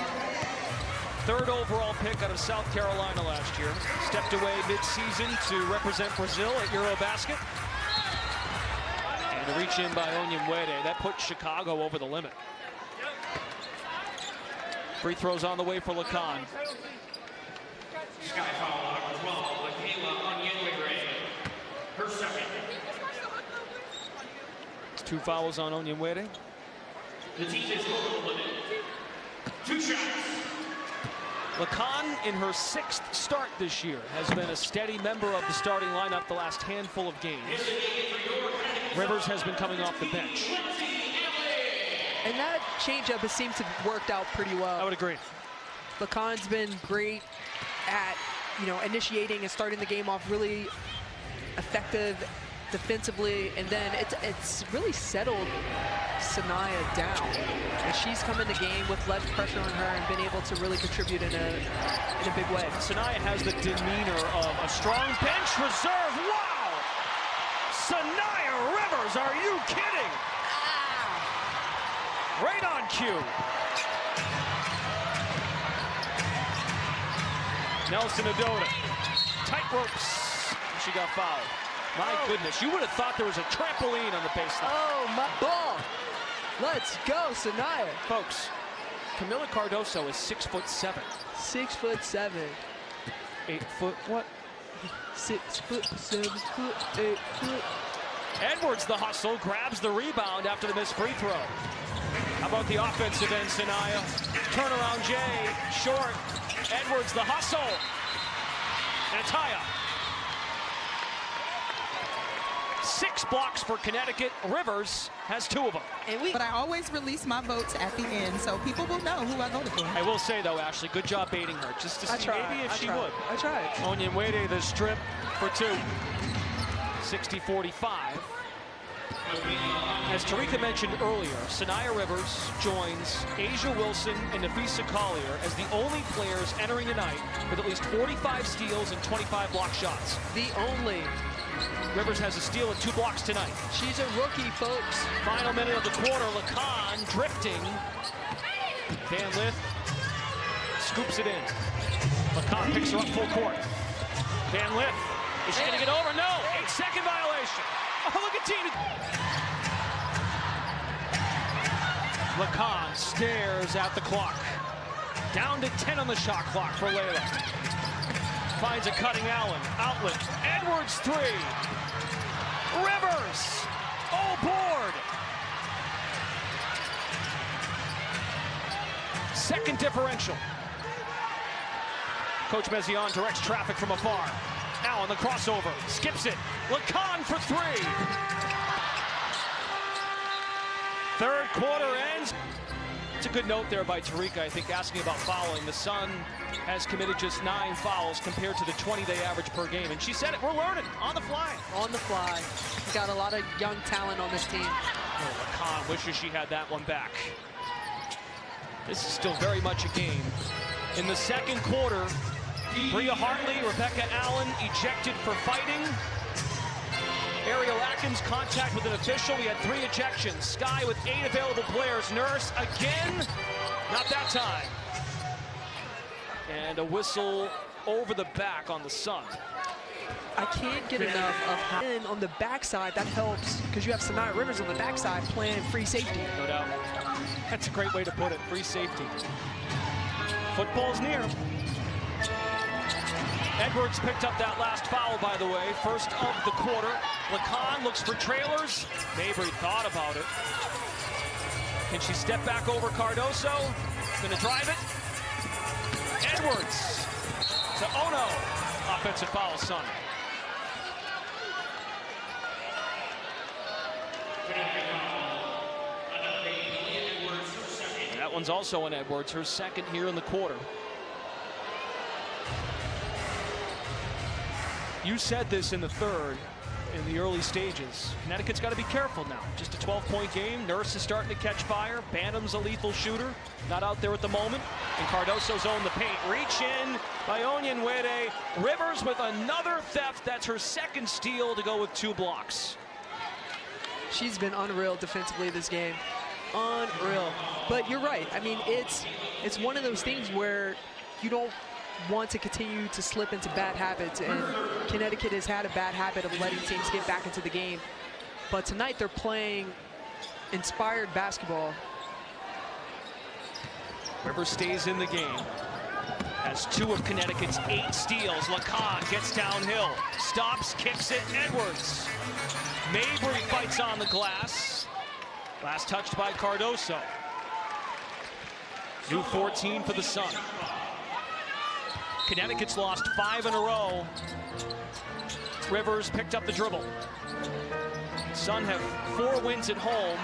Third overall pick out of South Carolina last year. Stepped away mid-season to represent Brazil at Eurobasket. And the reach in by Onyemwede. That put Chicago over the limit. Free throws on the way for Lacan. Sky foul number 12, Michaela Onyemwede. Her second. It's 2 fouls on Onyemwede. The team is over the limit. 2 shots. Lacan, in her 6th start this year, has been a steady member of the starting lineup the last handful of games. Rivers has been coming off the bench. And that changeup has seemed to have worked out pretty well. I would agree. Lacan's been great at, initiating and starting the game off really effective defensively, and then it's really settled Sanaya down. And she's come in the game with less pressure on her and been able to really contribute in a big way. Sanaya has the demeanor of a strong bench reserve. Wow! Sanaya Rivers, are you kidding? Right on cue. Nelson Adota, tight ropes. She got fouled. My goodness, you would have thought there was a trampoline on the baseline. Oh, my ball. Let's go, Sanaya. Folks, Camila Cardoso is 6'7". 6'7". 8 foot what? 6 foot, 7 foot, 8 foot. Edwards, the hustle, grabs the rebound after the missed free throw. How about the offensive end, Sanaya? Turnaround Jay, short. Edwards, the hustle. And a tie-up. 6 blocks for Connecticut. Rivers has 2 of them. But I always release my votes at the end, so people will know who I voted for. I will say, though, Ashley, good job baiting her, just to see maybe if she would. I tried. Onyemwede, the strip for 2. 60-45. As Tarika mentioned earlier, Sanaya Rivers joins Asia Wilson and Nafisa Collier as the only players entering tonight with at least 45 steals and 25 block shots. The only. Rivers has a steal and 2 blocks tonight. She's a rookie, folks. Final minute of the quarter, Lacan drifting. Van Lith scoops it in. Lacan picks her up full court. Van Lith, is she gonna get over? No, 8-second violation. Oh, look at Tina. Lacan stares at the clock. Down to 10 on the shot clock for Layla. Finds a cutting Allen. Outlet. Edwards 3. Rivers. Oh, board. Second differential. Coach Mezion directs traffic from afar. Allen, the crossover. Skips it. Lacan for 3. Third quarter ends. It's a good note there by Tarika, I think, asking about fouling. The Sun has committed just 9 fouls compared to the 20 they average per game. And she said it, we're learning on the fly. On the fly. Got a lot of young talent on this team. Oh, Lacan wishes she had that one back. This is still very much a game. In the second quarter, Bria Hartley, Rebecca Allen ejected for fighting. Ariel Atkins contact with an official. We had 3 ejections. Sky with 8 available players. Nurse again, not that time. And a whistle over the back on the Sun. I can't get enough of how on the backside. That helps because you have Sanaya Rivers on the backside playing free safety. No doubt. That's a great way to put it. Free safety. Football's near. Edwards picked up that last foul, by the way. First of the quarter. Lacan looks for trailers. Mabry thought about it. Can she step back over Cardoso? Gonna drive it. Edwards to Ono. Offensive foul, Sun. That one's also on Edwards, her second here in the quarter. You said this in the third, in the early stages. Connecticut's got to be careful now. Just a 12-point game. Nurse is starting to catch fire. Bantam's a lethal shooter. Not out there at the moment. And Cardoso's owned the paint. Reach in by Onyenwere. Rivers with another theft. That's her second steal to go with 2 blocks. She's been unreal defensively this game. Unreal. But you're right. I mean, it's one of those things where you don't want to continue to slip into bad habits, and Connecticut has had a bad habit of letting teams get back into the game. But tonight they're playing inspired basketball. Rivers stays in the game. Has 2 of Connecticut's 8 steals. Lacan gets downhill. Stops, kicks it, Edwards. Mabry fights on the glass. Last touched by Cardoso. New 14 for the Sun. Connecticut's lost 5 in a row. Rivers picked up the dribble. Sun have 4 wins at home.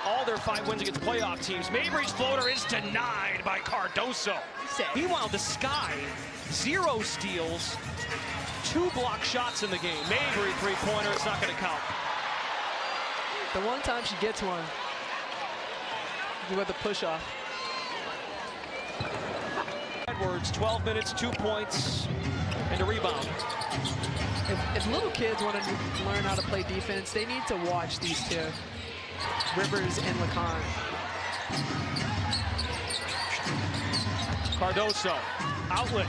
All their 5 wins against playoff teams. Mabry's floater is denied by Cardoso. Meanwhile, the Sky, 0 steals, 2 block shots in the game. Mabry, 3-pointer, it's not going to count. The one time she gets one, you have the push-off. Edwards, 12 minutes, 2 points, and a rebound. If little kids want to learn how to play defense, they need to watch these 2, Rivers and Lacan. Cardoso, outlet.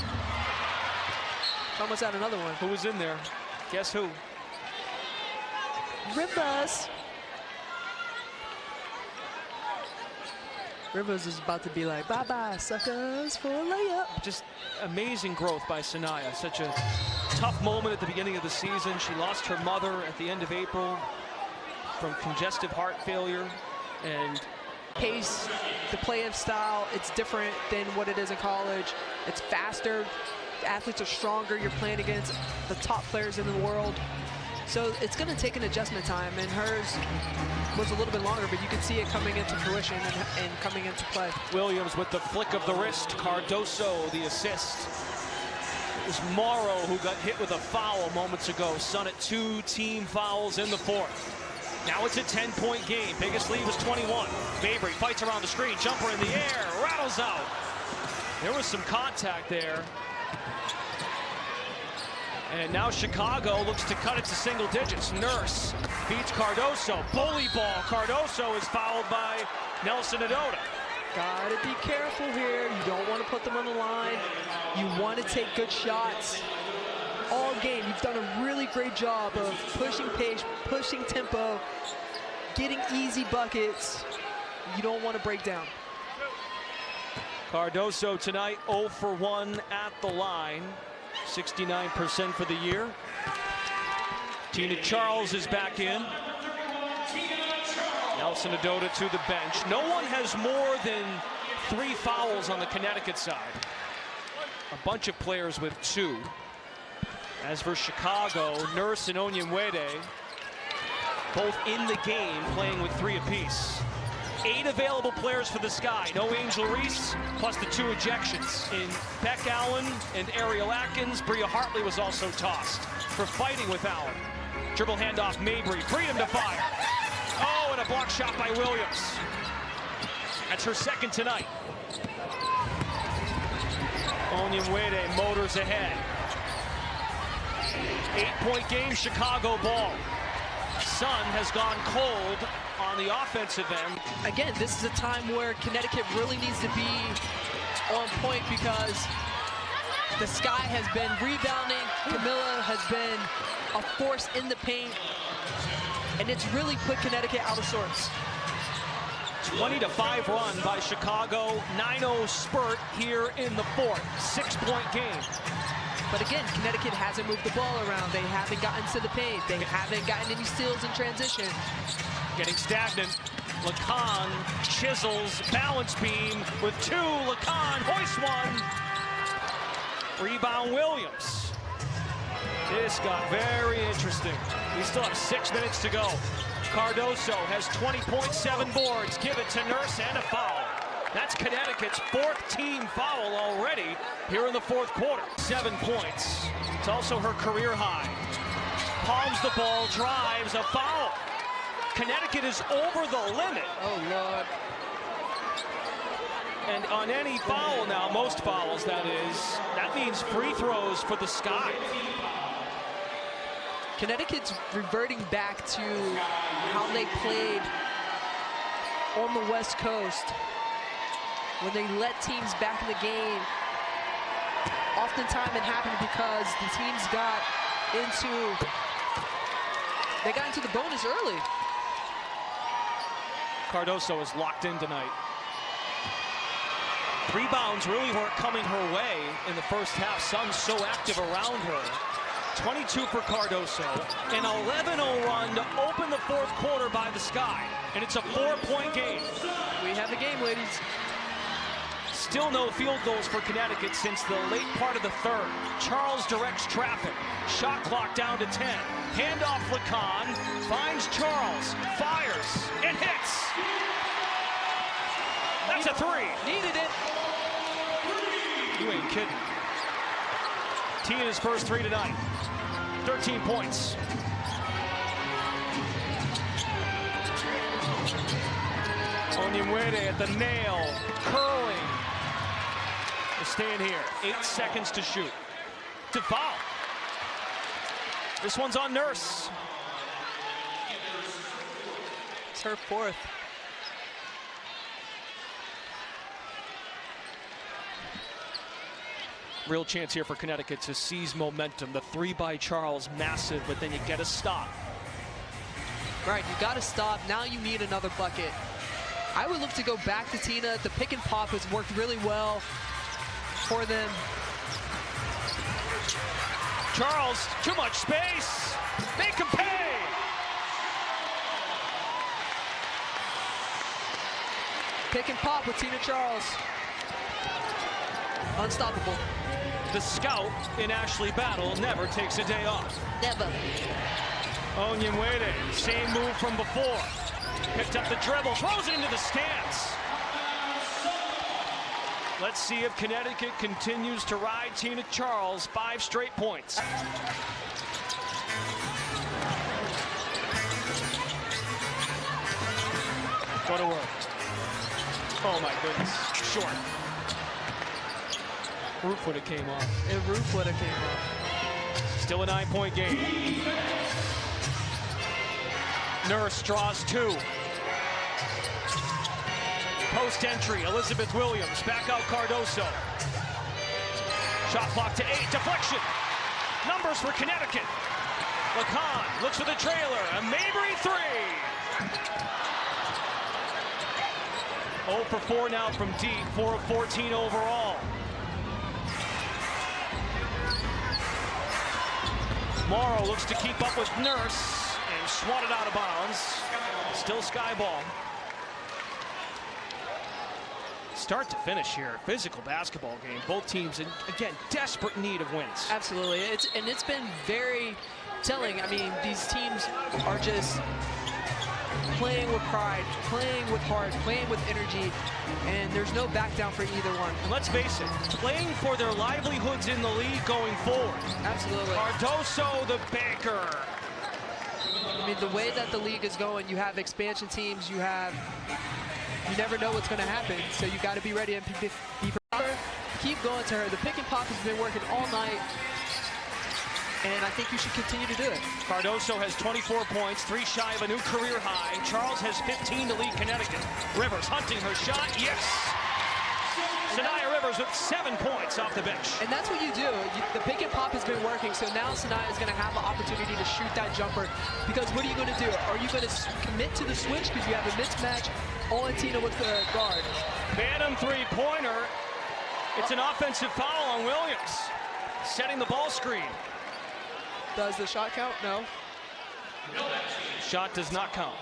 Almost had another one. Who was in there? Guess who? Rivers. Rivers is about to be like, bye-bye, suckers, for a layup. Just amazing growth by Sanaya. Such a tough moment at the beginning of the season. She lost her mother at the end of April from congestive heart failure. And Pace, the play-of style, it's different than what it is in college. It's faster. Athletes are stronger. You're playing against the top players in the world. So it's going to take an adjustment time, and hers was a little bit longer, but you can see it coming into fruition and coming into play. Williams with the flick of the wrist. Cardoso, the assist. It was Morrow who got hit with a foul moments ago. Sun at 2 team fouls in the 4th. Now it's a 10-point game. Biggest lead was 21. Mabry fights around the screen. Jumper in the air. Rattles out. There was some contact there. And now Chicago looks to cut it to single digits. Nurse beats Cardoso. Bully ball. Cardoso is fouled by Nelson Adota. Gotta be careful here. You don't want to put them on the line. You want to take good shots. All game, you've done a really great job of pushing pace, pushing tempo, getting easy buckets. You don't want to break down. Cardoso tonight 0 for 1 at the line. 69% for the year. Tina Charles is back in. Nelson Adota to the bench. No one has more than 3 fouls on the Connecticut side. A bunch of players with 2. As for Chicago, Nurse and Onyenwere, both in the game, playing with 3 apiece. 8 available players for the Sky. No Angel Reese, plus the 2 ejections in Beck Allen and Ariel Atkins. Bria Hartley was also tossed for fighting with Allen. Dribble handoff, Mabry, freedom to fire. Oh, and a block shot by Williams. That's her second tonight. Onyenwere motors ahead. 8-point game, Chicago ball. Sun has gone cold on the offensive end. Again, this is a time where Connecticut really needs to be on point because the Sky has been rebounding. Camilla has been a force in the paint, and it's really put Connecticut out of sorts. 20-5 run by Chicago. 9-0 spurt here in the 4th. 6-point game. But again, Connecticut hasn't moved the ball around. They haven't gotten to the paint. They haven't gotten any steals in transition. Getting stagnant. Lacan chisels, balance beam with 2. Lacan hoists 1. Rebound Williams. This got very interesting. We still have 6 minutes to go. Cardoso has 20.7 boards. Give it to Nurse and a foul. That's Connecticut's 4th team foul already here in the 4th quarter. 7 points. It's also her career high. Palms the ball, drives, a foul. Connecticut is over the limit. Oh, Lord. And on any foul now, most fouls that is, that means free throws for the Sky. Connecticut's reverting back to how they played on the West Coast when they let teams back in the game. Oftentimes it happened because the teams got into the bonus early. Cardoso is locked in tonight. Rebounds really weren't coming her way in the first half. Suns so active around her. 22 for Cardoso. An 11-0 run to open the 4th quarter by the Sky. And it's a 4-point game. We have the game, ladies. Still no field goals for Connecticut since the late part of the 3rd. Charles directs traffic. Shot clock down to 10. Handoff Lacan. Finds Charles. Fires. And hits. That's a 3. Needed it. You ain't kidding. Tina's first 3 tonight. 13 points. Onyemwere at the nail. Curling. They're staying here. 8 seconds to shoot. To foul. This one's on Nurse. It's her 4th. Real chance here for Connecticut to seize momentum. The 3 by Charles, massive, but then you get a stop. Right, you got to stop. Now you need another bucket. I would look to go back to Tina. The pick and pop has worked really well for them. Charles, too much space. Make him pay. Pick and pop with Tina Charles. Unstoppable. The scout in Ashley Battle never takes a day off. Never. Onyemwere, same move from before. Picked up the dribble, throws it into the stands. Let's see if Connecticut continues to ride Tina Charles 5 straight points. Go to work. Oh my goodness, short. Roof would have came off. And roof would have came off. Still a 9-point game. Nurse draws 2. Post entry, Elizabeth Williams, back out Cardoso. Shot clock to 8, deflection. Numbers for Connecticut. Lacan looks for the trailer, a Mabry 3. 0 for 4 now from deep, 4 of 14 overall. Morrow looks to keep up with Nurse and swatted out of bounds. Still Sky ball. Start to finish here, physical basketball game. Both teams in, again, desperate need of wins. Absolutely, it's been very telling. I mean, these teams are just playing with pride, playing with heart, playing with energy, and there's no back down for either one. And let's face it, playing for their livelihoods in the league going forward. Absolutely. Cardoso, the banker. I mean, the way that the league is going, you have expansion teams, you never know what's going to happen, so you got to be ready and be prepared. Keep going to her. The pick and pop has been working all night, and I think you should continue to do it. Cardoso has 24 points, 3 shy of a new career high. Charles has 15 to lead Connecticut. Rivers hunting her shot, yes! Sanaya Rivers with 7 points off the bench. And that's what you do. The pick and pop has been working, so now Sanaya is going to have the opportunity to shoot that jumper, because what are you going to do? Are you going to commit to the switch because you have a mismatch on Tina with the guard? Phantom 3-pointer. It's an offensive foul on Williams. Setting the ball screen. Does the shot count? No. Shot does not count.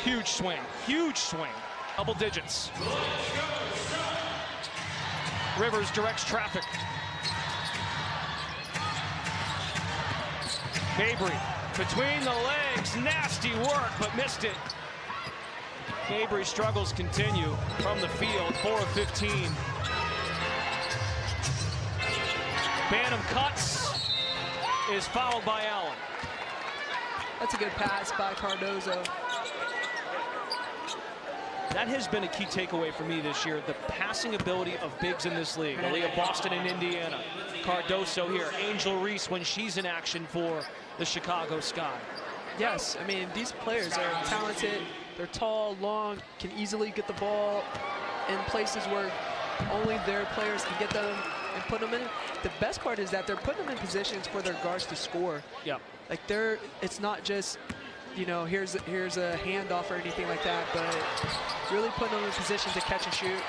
Huge swing, huge swing. Double digits. Rivers directs traffic. Mabry between the legs, nasty work, but missed it. Mabry's struggles continue from the field, 4 of 15. Banham cuts, is fouled by Allen. That's a good pass by Cardozo. That has been a key takeaway for me this year, the passing ability of bigs in this league. Aaliyah Boston in Indiana, Cardozo here, Angel Reese when she's in action for the Chicago Sky. Yes, I mean, these players are talented. They're tall, long, can easily get the ball in places where only their players can get them and put them in. The best part is that they're putting them in positions for their guards to score. Yep. Like it's not just, you know, here's a handoff or anything like that, but really putting them in position to catch and shoot.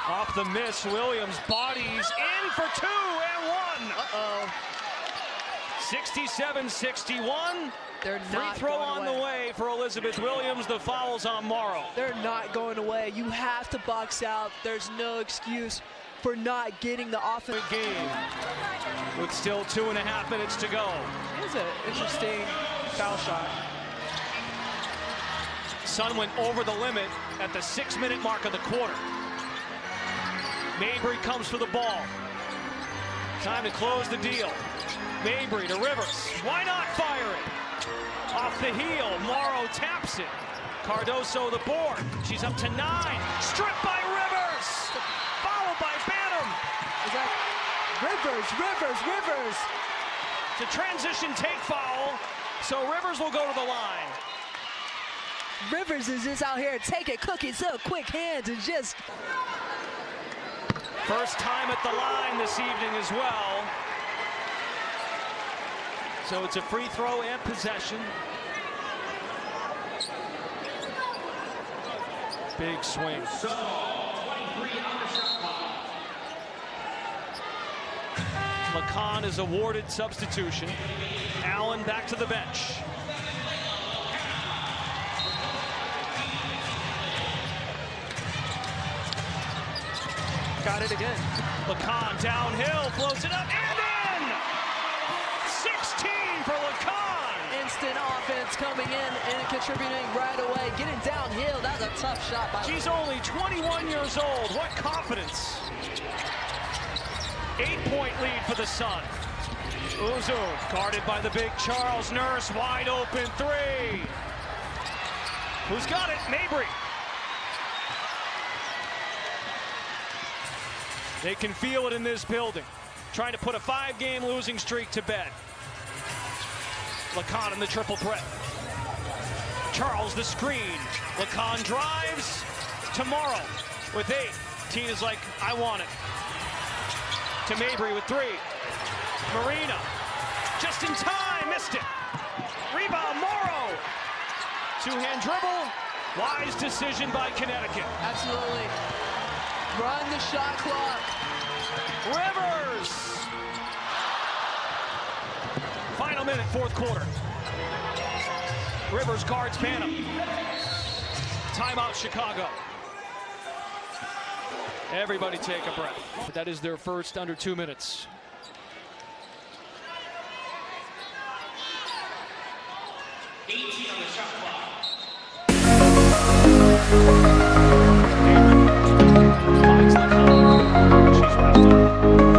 Off the miss, Williams bodies in for 2 and 1. Uh-oh. 67-61. They're Free not throw going on away. the way for Elizabeth Williams. The foul's on Morrow. They're not going away. You have to box out. There's no excuse for not getting the offense. Game with still 2.5 minutes to go. Here's an interesting foul shot. Sun went over the limit at the 6-minute mark of the quarter. Mabry comes for the ball. Time to close the deal. Mabry to Rivers. Why not fire it? Off the heel, Morrow taps it. Cardozo the board. She's up to 9. Stripped by Rivers. Followed by Banham. Is that Rivers? It's a transition take foul, so Rivers will go to the line. Rivers is just out here, take it, cook it up, quick hands, and just. First time at the line this evening as well. So it's a free throw and possession. Big swing. Lacan is awarded substitution. Allen back to the bench. Got it again. Lacan downhill, floats it up and in! 16 for Lacan! Instant offense coming in and contributing right away. Getting downhill, that's a tough shot by. She's only 21 years old. What confidence. 8-point lead for the Sun. Uzu guarded by the big Charles Nurse. Wide open 3. Who's got it? Mabry. They can feel it in this building. Trying to put a 5-game losing streak to bed. Lacan in the triple threat. Charles the screen. Lacan drives. Tomorrow with 8. Tina's like, I want it. To Mabry with 3. Marina, just in time, missed it. Rebound, Morrow. 2-hand dribble. Wise decision by Connecticut. Absolutely. Run the shot clock. Rivers. Final minute, 4th quarter. Rivers guards Banham. Timeout, Chicago. Everybody take a breath. But that is their first under 2 minutes. On the shot clock. Finds Lacan. She's wrapped up.